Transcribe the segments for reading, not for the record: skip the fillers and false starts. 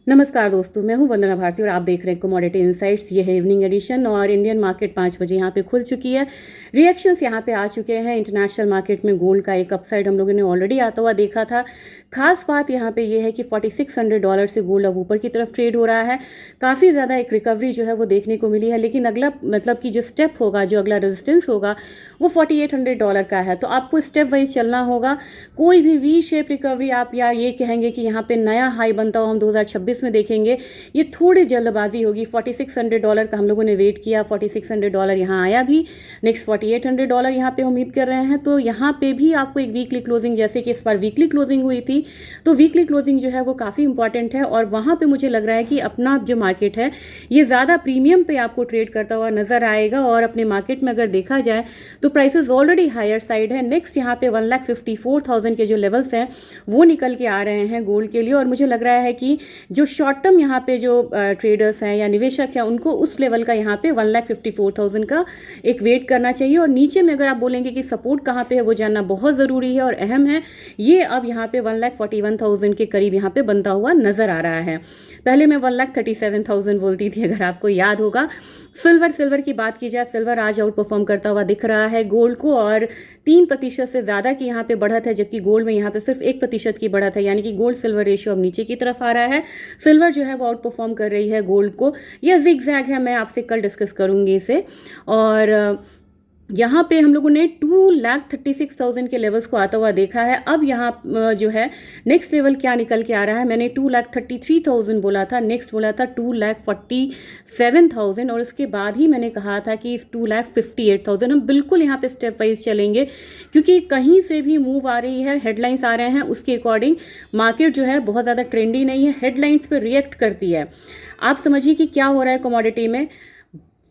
नमस्कार दोस्तों, मैं हूं वंदना भारती और आप देख रहे हैं कमोडिटी इनसाइट्स। ये है इवनिंग एडिशन और इंडियन मार्केट 5 बजे यहाँ पे खुल चुकी है। रिएक्शंस यहाँ पे आ चुके हैं। इंटरनेशनल मार्केट में गोल्ड का एक अपसाइड हम लोगों ने ऑलरेडी आता हुआ देखा था। खास बात यहाँ पे ये है कि $4600 से गोल्ड अब ऊपर की तरफ ट्रेड हो रहा है। काफ़ी ज़्यादा एक रिकवरी जो है वो देखने को मिली है, लेकिन अगला मतलब कि जो स्टेप होगा, जो अगला रेजिस्टेंस होगा वो $4800 का है। तो आपको स्टेप वाइज चलना होगा। कोई भी वी शेप रिकवरी आप या ये कहेंगे कि यहाँ पे नया हाई बनता हो हम 2026 में देखेंगे, ये थोड़ी जल्दबाजी होगी। $4600 का हम लोगों ने वेट किया, $4600 यहाँ आया भी। नेक्स्ट $4800 यहाँ पे उम्मीद कर रहे हैं। तो यहाँ पे भी आपको एक वीकली क्लोजिंग, जैसे कि इस बार वीकली क्लोजिंग हुई थी, तो वीकली क्लोजिंग जो है वो काफ़ी इंपॉर्टेंट है। और वहाँ पे मुझे लग रहा है कि अपना जो मार्केट है ये ज़्यादा प्रीमियम पे आपको ट्रेड करता हुआ नजर आएगा। और अपने मार्केट में अगर देखा जाए तो प्राइसेस ऑलरेडी हायर साइड है। नेक्स्ट यहाँ पे 1,54,000 के जो लेवल्स हैं वो निकल के आ रहे हैं गोल्ड के लिए। और मुझे लग रहा है कि जो शॉर्ट टर्म यहाँ पे जो ट्रेडर्स हैं या निवेशक हैं उनको उस लेवल का यहाँ पे 1,54,000 का एक वेट करना चाहिए। और नीचे में अगर आप बोलेंगे कि सपोर्ट कहाँ पे है वो जानना बहुत ज़रूरी है और अहम है। ये अब यहाँ पे 1,41,000 के करीब यहाँ पे बनता हुआ नजर आ रहा है। पहले मैं 1,37,000 बोलती थी, अगर आपको याद होगा। सिल्वर की बात की जाए, सिल्वर आज आउट परफॉर्म करता हुआ दिख रहा है गोल्ड को, और 3% से ज़्यादा की यहाँ पे बढ़त है, जबकि गोल्ड में यहाँ पे सिर्फ 1% की बढ़त है। यानी कि गोल्ड सिल्वर रेशियो अब नीचे की तरफ आ रहा है। सिल्वर जो है वो आउट परफॉर्म कर रही है गोल्ड को। यह जिगजैग है, मैं आपसे कल डिस्कस करूंगी इसे। और यहाँ पे हम लोगों ने 2,36,000 के लेवल्स को आता हुआ देखा है। अब यहाँ जो है नेक्स्ट लेवल क्या निकल के आ रहा है, मैंने 2,33,000 बोला था, नेक्स्ट बोला था 2,47,000 और उसके बाद ही मैंने कहा था कि 2,58,000। हम बिल्कुल यहाँ पे स्टेप वाइज चलेंगे, क्योंकि कहीं से भी मूव आ रही है, हेडलाइंस आ रहे हैं, उसके अकॉर्डिंग मार्केट जो है बहुत ज़्यादा ट्रेंडी नहीं है, हेडलाइंस पे रिएक्ट करती है। आप समझिए कि क्या हो रहा है कमोडिटी में।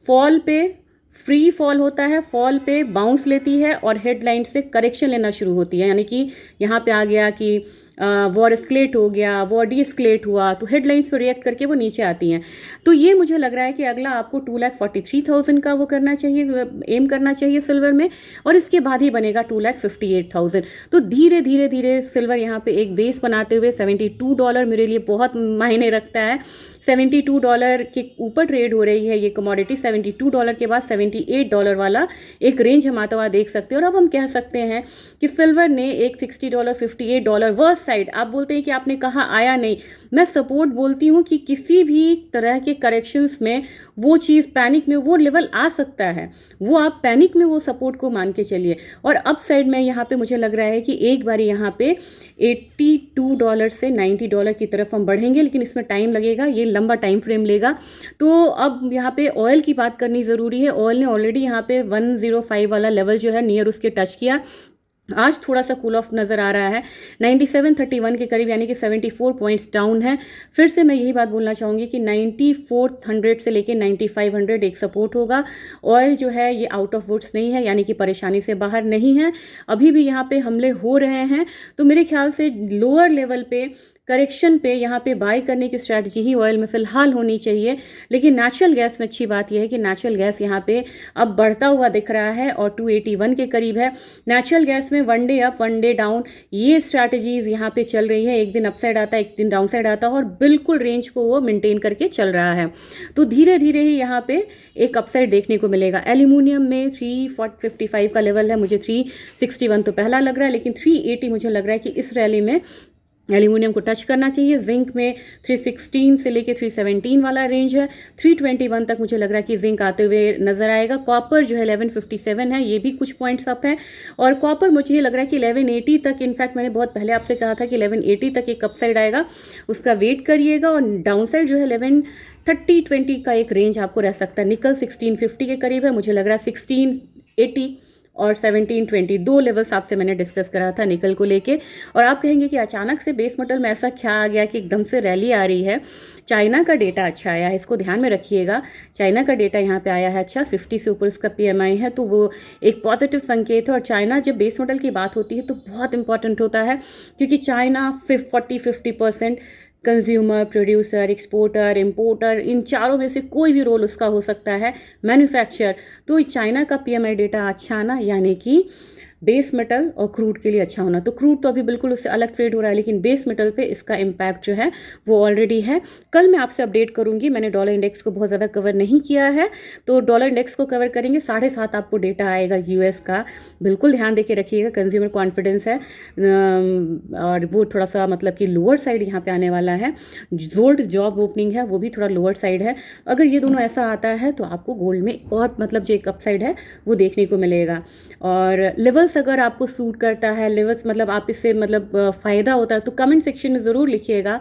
फॉल पे फ्री फॉल होता है, फॉल पे बाउंस लेती है और हेडलाइन से करेक्शन लेना शुरू होती है। यानी कि यहाँ पे आ गया कि वॉर एस्केलेट हो गया, वॉर डी एस्केलेट हुआ, तो हेडलाइंस पर रिएक्ट करके वो नीचे आती हैं। तो ये मुझे लग रहा है कि अगला आपको 2,43,000 का वो करना चाहिए, एम करना चाहिए सिल्वर में, और इसके बाद ही बनेगा 2,58,000। तो धीरे धीरे धीरे सिल्वर यहाँ पे एक बेस बनाते हुए $72 मेरे लिए बहुत मायने रखता है। $72 के ऊपर ट्रेड हो रही है ये कमोडिटी। $72 के बाद $78 वाला एक रेंज हम आता हुआ देख सकते हैं। और अब हम कह सकते हैं कि सिल्वर ने एक $60, $58 वर्स्ट साइड, आप बोलते हैं कि आपने कहा आया नहीं, मैं सपोर्ट बोलती हूँ कि किसी भी तरह के करेक्शंस में वो चीज़ पैनिक में वो लेवल आ सकता है, वो आप पैनिक में वो सपोर्ट को मान के चलिए। और अप साइड में यहाँ पे मुझे लग रहा है कि एक बारी यहाँ पे $82 से $90 की तरफ हम बढ़ेंगे, लेकिन इसमें टाइम लगेगा, ये लंबा टाइम फ्रेम लेगा। तो अब यहाँ पे ऑयल की बात करनी ज़रूरी है। ऑयल ने ऑलरेडी यहाँ पे 105 वाला लेवल जो है नियर उसके टच किया। आज थोड़ा सा कूल ऑफ नज़र आ रहा है 9731 के करीब, यानी कि 74 पॉइंट्स डाउन है। फिर से मैं यही बात बोलना चाहूँगी कि 9400 से लेके 9500 एक सपोर्ट होगा। ऑयल जो है ये आउट ऑफ वुड्स नहीं है, यानी कि परेशानी से बाहर नहीं है, अभी भी यहाँ पे हमले हो रहे हैं। तो मेरे ख्याल से लोअर लेवल पे करेक्शन पे यहाँ पे बाय करने की स्ट्रैटेजी ही ऑयल में फ़िलहाल होनी चाहिए। लेकिन नेचुरल गैस में अच्छी बात यह है कि नेचुरल गैस यहाँ पे अब बढ़ता हुआ दिख रहा है और 281 के करीब है। नेचुरल गैस में 1 डे अप 1 डे डाउन ये स्ट्रैटेजीज यहाँ पे चल रही है। एक दिन अपसाइड आता है, एक दिन डाउन साइड आता है, और बिल्कुल रेंज को वो मेंटेन करके चल रहा है। तो धीरे धीरे ही यहाँ पे एक अपसाइड देखने को मिलेगा। एल्यूमिनियम में 355 का लेवल है, मुझे 361 तो पहला लग रहा है, लेकिन 380 मुझे लग रहा है कि इस रैली में एल्यूमिनियम को टच करना चाहिए। जिंक में 316 से लेके 317 वाला रेंज है, 321 तक मुझे लग रहा है कि जिंक आते हुए नजर आएगा। कॉपर जो है 1157 है, ये भी कुछ पॉइंट्स अप है। और कॉपर मुझे लग रहा है कि 1180 तक, इनफैक्ट मैंने बहुत पहले आपसे कहा था कि 1180 तक एक अपसाइड आएगा, उसका वेट करिएगा। और डाउन साइड जो है 1130-20 का एक रेंज आपको रह सकता है। निकल 1650 के करीब है, मुझे लग रहा है 1680 और 1720 दो लेवल्स आपसे मैंने डिस्कस करा था निकल को लेके। और आप कहेंगे कि अचानक से बेस मेटल में ऐसा क्या आ गया कि एकदम से रैली आ रही है। चाइना का डेटा अच्छा आया है, इसको ध्यान में रखिएगा। चाइना का डेटा यहाँ पे आया है अच्छा, 50 से ऊपर इसका PMI है, तो वो एक पॉजिटिव संकेत है। और चाइना, जब बेस मेटल की बात होती है तो बहुत इंपॉर्टेंट होता है, क्योंकि China 40-50% consumer, producer, exporter, importer, इन चारों में से कोई भी रोल उसका हो सकता है, मैन्युफैक्चर। तो चाइना का PMI डेटा अच्छा आना, यानी कि बेस मेटल और क्रूड के लिए अच्छा होना। तो क्रूड तो अभी बिल्कुल उससे अलग ट्रेड हो रहा है, लेकिन बेस मेटल पे इसका इम्पैक्ट जो है वो ऑलरेडी है। कल मैं आपसे अपडेट करूंगी, मैंने डॉलर इंडेक्स को बहुत ज़्यादा कवर नहीं किया है, तो डॉलर इंडेक्स को कवर करेंगे। 7:30 आपको डेटा आएगा यूएस का, बिल्कुल ध्यान देके रखिएगा। कंज्यूमर कॉन्फिडेंस है और वो थोड़ा सा मतलब कि लोअर साइड यहाँ पे आने वाला है। गोल्ड जॉब ओपनिंग है वो भी थोड़ा लोअर साइड है। अगर ये दोनों ऐसा आता है तो आपको गोल्ड में और मतलब जो एक अपसाइड है वो देखने को मिलेगा। और लेवल्स अगर आपको सूट करता है, लेवल्स मतलब आप इससे मतलब फ़ायदा होता है, तो कमेंट सेक्शन में ज़रूर लिखिएगा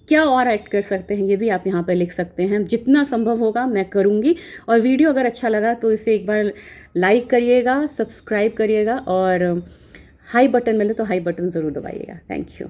क्या और ऐड कर सकते हैं, ये भी आप यहाँ पर लिख सकते हैं। जितना संभव होगा मैं करूँगी। और वीडियो अगर अच्छा लगा तो इसे एक बार लाइक करिएगा, सब्सक्राइब करिएगा और हाई बटन मिले तो हाई बटन ज़रूर दबाइएगा। Thank you.